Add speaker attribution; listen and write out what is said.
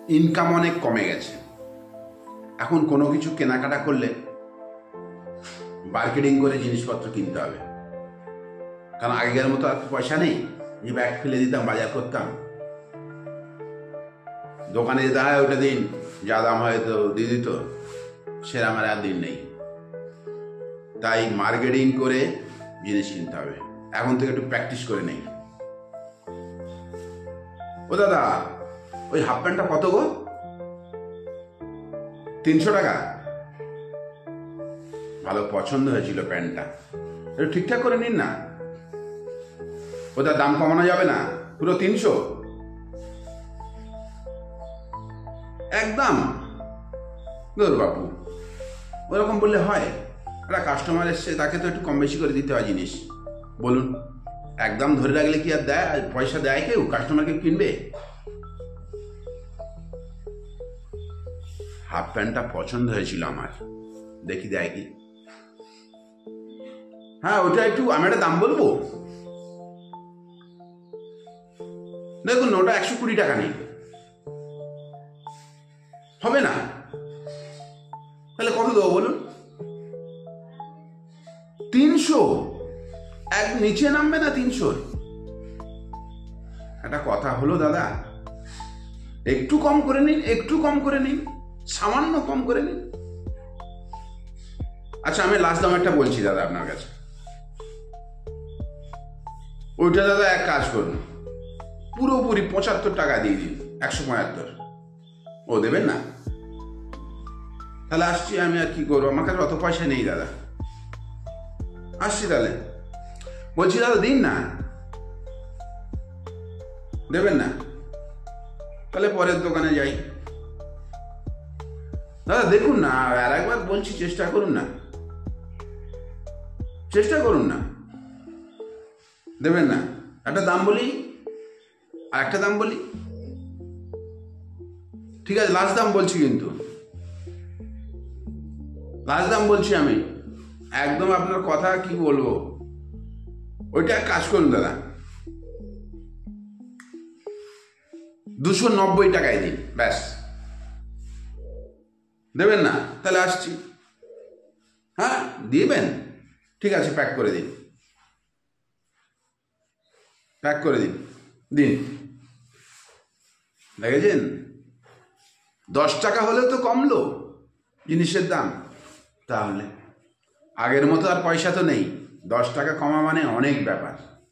Speaker 1: Income অনেক কমে গেছে। এখন কোনো কিছু কেনাকাটা করলে মার্কেটিং করে জিনিসপত্র কিনতে হবে, কারণ আগের মতো আর পয়সা নেই যে ব্যাগ ফেলে দিতাম, বাজার করতাম, দোকানে যে দাঁড়ায় ওটা দিন, যা দাম হয়তো দিয়ে দিত, সেরকম আর দিন নেই। তাই মার্কেটিং করে জিনিস কিনতে হবে। এখন থেকে একটু প্র্যাকটিস করে নেই। ও দাদা, ওই হাফ প্যান্টটা কত গো? 300 টাকা। ভালো পছন্দ হয়েছিল প্যান্টটা, একটু ঠিকঠাক করে নিন না। ওটার দাম কমানো যাবে না? পুরো 300 একদম। ধর বাপু, ওরকম বললে হয়? একটা কাস্টমার এসছে, তাকে তো একটু কম বেশি করে দিতে হয় জিনিস। বলুন, একদম ধরে রাখলে কি আর দেয়? পয়সা দেয় কেউ? কাস্টমারকে কিনবে? হাফ প্যান্টটা পছন্দ হয়েছিল আমার, দেখি দেয় কি। হ্যাঁ, ওটা একটু আমি একটা দাম বলবো। দেখুন, ওটা 120 টাকা নেই, হবে না? তাহলে কত দেবো বলুন? 300? এক নিচে নামবে না 300? একটা কথা হলো দাদা, একটু কম করে নিন, একটু কম করে নিন, সামান্য কম করে নিন। আচ্ছা, আমি লাস্ট দাম একটা বলছি দাদা আপনার কাছে। ওইটা দাদা এক কাজ করুন, পুরোপুরি 75 টাকা দিয়ে দিন। 175। ও দেবেন না? তাহলে আসছি আমি, আর কি করবো, আমার কাছে অত পয়সা নেই দাদা। আসছি তাহলে। বলছি দাদা, দিন না। দেবেন না? তাহলে পরের দোকানে যাই। দাদা দেখুন না, আর একবার বলছি, চেষ্টা করুন না, চেষ্টা করুন না। দেবেন না? একটা দাম বলি, আর একটা দাম বলি। ঠিক আছে, লাস্ট দাম বলছি, কিন্তু লাস্ট দাম বলছি আমি, একদম আপনার কথা কি বলবো। ওইটা এক কাজ করুন দাদা, 290 টাকায় দিন, ব্যাস। দেবেন না? তাহলে আসছি। হ্যাঁ, দিবেন? ঠিক আছে, প্যাক করে দিন, প্যাক করে দিন, দিন। দেখেছেন, 10 টাকা হলে তো কমলো জিনিসের দাম। তাহলে আগের মতো আর পয়সা তো নেই, 10 টাকা কমা মানে অনেক ব্যাপার।